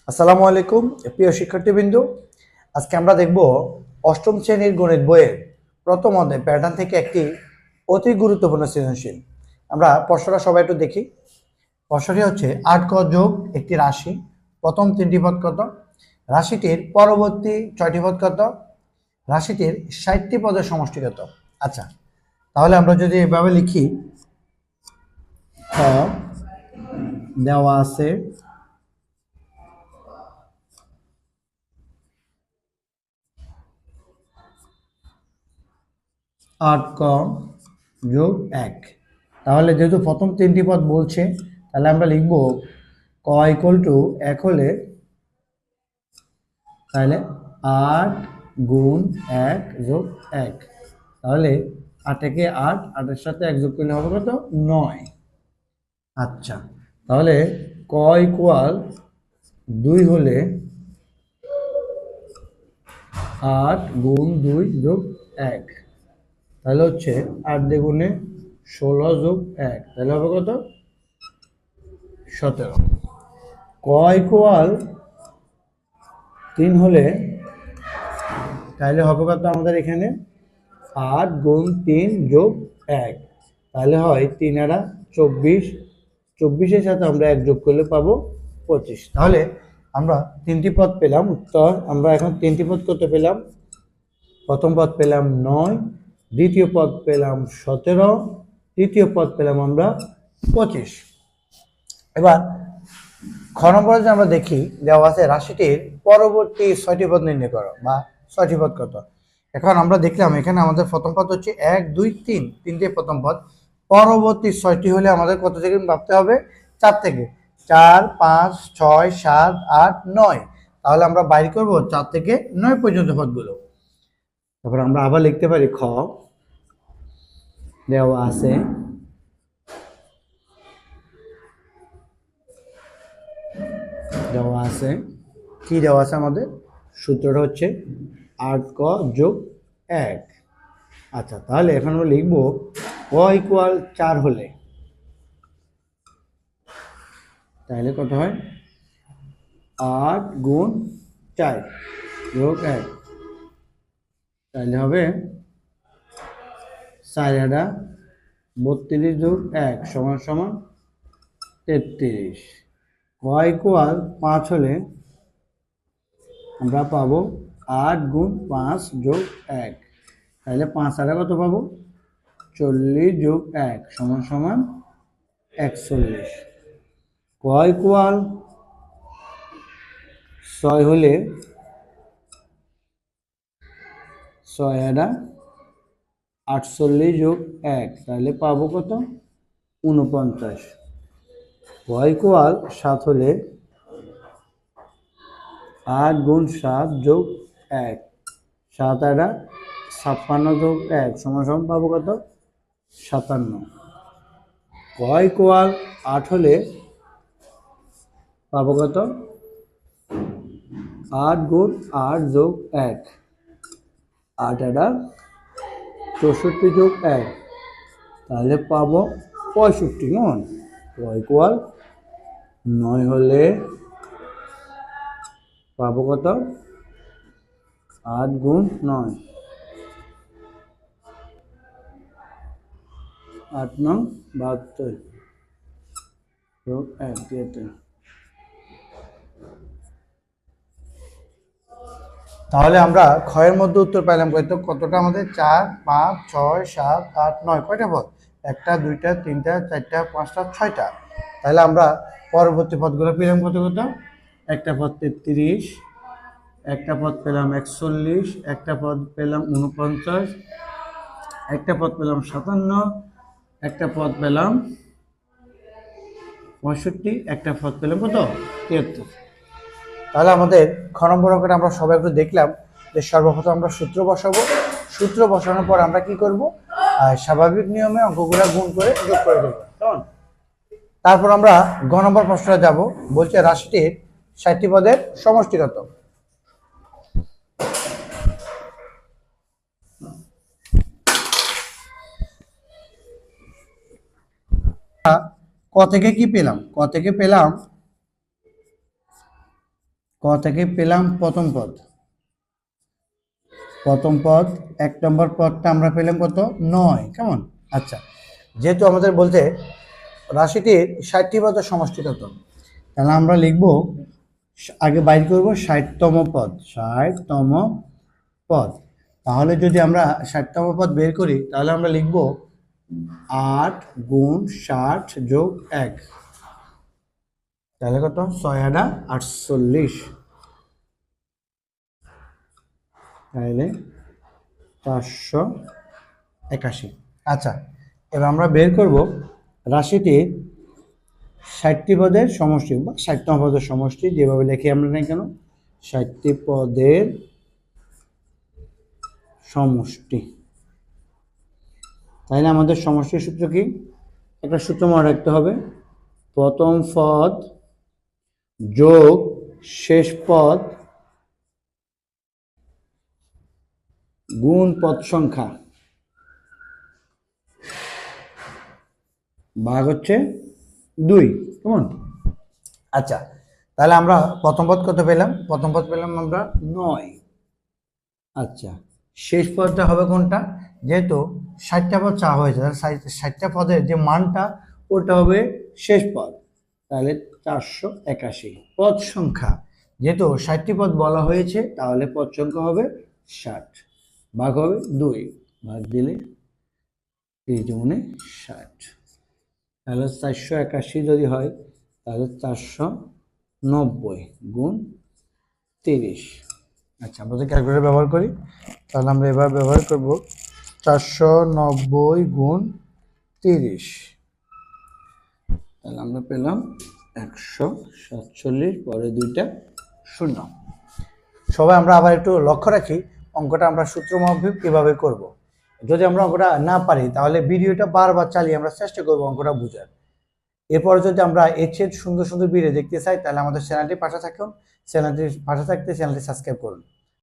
আসসালামু আলাইকুম প্রিয় শিক্ষার্থীবৃন্দ। আজকে আমরা দেখব অষ্টম শ্রেণীর গণিত বইয়ের প্রথম অধ্যায় প্যাটার্ন থেকে একটি অতি গুরুত্বপূর্ণ সৃজনশীল। আমরা প্রশ্নটা সবাই একটু দেখি। প্রশ্নটি হচ্ছে ৮ ক যোগ একটি রাশি, প্রথম ৩টি পদ কত, রাশিটির পরবর্তী ৬টি পদ কত, রাশিটির ৬০টি পদের সমষ্টি কত। আচ্ছা, তাহলে আমরা যদি এভাবে লিখি, খ দেওয়া আছে ৮ ক যোগ ১, তাহলে যেহেতু প্রথম ৩টি পদ বলছে তাহলে আমরা লিখব ক ইকুয়াল টু ১ হলে তাহলে ৮ গুণ ১ যোগ ১, তাহলে ৮ একে ৮, ৮-এর সাথে ১ যোগ করলে হবে কত? ৯। আচ্ছা, তাহলে ক ইকুয়াল ২ হলে ৮ গুণ ২ যোগ ১, তাহলে হচ্ছে ৮ দ্বিগুণে ১৬ যোগ ১, তাহলে হবে কত? ১৭। ক ইকুয়াল ৩ হলে তাহলে হবে কত আমাদের এখানে? ৮ গুণ ৩ যোগ ১, তাহলে হয় ৩ আর ২৪, ২৪-এর সাথে আমরা ১ যোগ করলে পাবো ২৫। তাহলে আমরা ৩টি পদ পেলাম। উত্তর আমরা এখন ৩টি পদ করতে পেলাম। প্রথম পদ পেলাম ৯, দ্বিতীয় পদ পেলাম ১৭, তৃতীয় পদ পেলাম আমরা ২৫। এবার খ নম্বরে যে আমরা দেখি দেওয়া আছে রাশিটির পরবর্তী ৬টি পদ নির্ণয় করো বা ৬টি পদ কত। এখন আমরা দেখলাম এখানে আমাদের প্রথম পদ হচ্ছে ১, ২, ৩, তিনটে প্রথম পদ। পরবর্তী ৬টি হলে আমাদের কত থেকে ভাবতে হবে? ৪ থেকে। ৪, ৫, ৬, ৭, ৮, ৯, তাহলে আমরা বাইর করব ৪ থেকে ৯ পর্যন্ত পদগুলো। তারপর আমরা আবার লিখতে পারি খ দেওয়া আছে কি দেওয়া আছে আমাদের? সূত্রটা হচ্ছে ৮ ক যোগ ১। আচ্ছা, তাহলে এখন আমরা লিখব ক ইকুয়াল ৪ হলে তাহলে কত হয়? ৮ গুণ ৪ যোগ ১, তাহলে হবে ৪ আর ৩২ যোগ ১ সমান সমান ৩৩। ক ইকুয়াল ৫ হলে আমরা পাবো ৮ গুণ ৫ যোগ ১, তাহলে ৫ আর কত পাবো? ৪০ যোগ ১ সমান সমান ৪১। ক ইকুয়াল ৬ হলে ৬ আর ৪৮ যোগ ১, তাহলে পাবো কত? ৪৯। ক ইকুয়াল ৭ হলে ৮ গুণ ৭ যোগ ১, ৭ আর ৫৬ যোগ ১ সমান সমান পাবো কত? ৫৭। ক ইকুয়াল ৮ হলে পাবো কত? ৮ গুণ ৮ যোগ ১, ৮ আর ৬৪ যোগ ১, তাহলে পাবো ৬৫ নন। ক ইকুয়াল ৯ হলে পাবো কত? ৮ গুণ ৯, ৮ নং ৭২ যোগ ১, ৭৩। তাহলে আমরা ক্ষয়ের মধ্যে উত্তর পাইলাম কতটা? আমাদের ৪, ৫, ৬, ৭, ৮, ৯, কয়টা পদ? ১টা, ২টা, ৩টা, ৪টা, ৫টা, ৬টা। তাহলে আমরা পরবর্তী পদগুলো পেলাম কত কত? একটা পদ ৩৩, একটা পদ পেলাম ৪১, একটা পদ পেলাম ৪৯, একটা পদ পেলাম ৫৭, একটা পদ পেলাম ৬৫, একটা পদ পেলাম কত? ৭৩। তাহলে আমাদের খ নম্বর অঙ্কটা আমরা সবাই একটু দেখলাম যে সর্বপ্রথম আমরা সূত্র বসাবো। সূত্র বসানোর পর আমরা কি করব? স্বাভাবিক নিয়মে অঙ্কগুলো গুণ করে যোগ করে দেবো। কেমন? তারপর আমরা গ নম্বর প্রশ্নটা যাব। বলছে রাশিটির ৬০টি পদের সমষ্টি কত। ক থেকে কি পেলাম? ক থেকে পেলাম ক থেকে পেলাম প্রথম পদ, প্রথম পদ 1 নম্বর পদটা আমরা পেলাম কত 9। কেমন? আচ্ছা, যেহেতু আমাদের বলতে রাশিটির 60টি পদের সমষ্টি কত, তাহলে আমরা লিখব আগে বাইর করব 60তম পদ, 60তম পদ। তাহলে যদি আমরা 60তম পদ বের করি তাহলে আমরা লিখব 8 গুণ 60 যোগ 1, তাহলে কত 6 × 8 = 48, তাহলে 481। আচ্ছা, এবার আমরা বের করব রাশিটির 60টি পদের সমষ্টি বা 60তম পদের সমষ্টি, যেভাবে লিখি আমরা না কেন 60টি পদের সমষ্টি। তাহলে আমাদের সমষ্টির সূত্র কি? একটা সূত্র মনে রাখতে হবে, প্রথম পদ যোগ শেষ পদ গুণ পদ সংখ্যা ভাগ হচ্ছে 2। কেমন? আচ্ছা, তাহলে আমরা প্রথম পদ কত পেলাম? প্রথম পদ পেলাম আমরা 9। আচ্ছা, শেষ পদটা হবে কোনটা? যেহেতু 60টা পদ চাওয়া হয়েছে, তাহলে 60টা পদের যে মানটা ওটা হবে শেষ পদ, তাহলে 481। পদ সংখ্যা, যেহেতু 60টি পদ বলা হয়েছে তাহলে পদ সংখ্যা হবে 60, ভাগ হবে 2, ভাগ দিলে 3×60, তাহলে 481 যদি হয় তাহলে 490 গুণ 30। আচ্ছা, আমরা যদি ক্যালকুলেটর ব্যবহার করি তাহলে আমরা এবার ব্যবহার করব 490 গুণ 30, তাহলে আমরা পেলাম 147, পরে 2টা 0। সবাই আমরা আবার একটু লক্ষ্য রাখি অঙ্কটা আমরা সূত্র মাফিক কিভাবে করব। যদি আমরা অঙ্কটা না পারি তাহলে ভিডিওটা বারবার চালিয়ে আমরা চেষ্টা করব অঙ্কটা বোঝার। এরপর যদি আমরা এর চেয়ে সুন্দর সুন্দর ভিডিও দেখতে চাই তাহলে আমাদের চ্যানেলটি পাশে থাকুন, চ্যানেলটি পাশে থাকতে চ্যানেলটি সাবস্ক্রাইব করুন।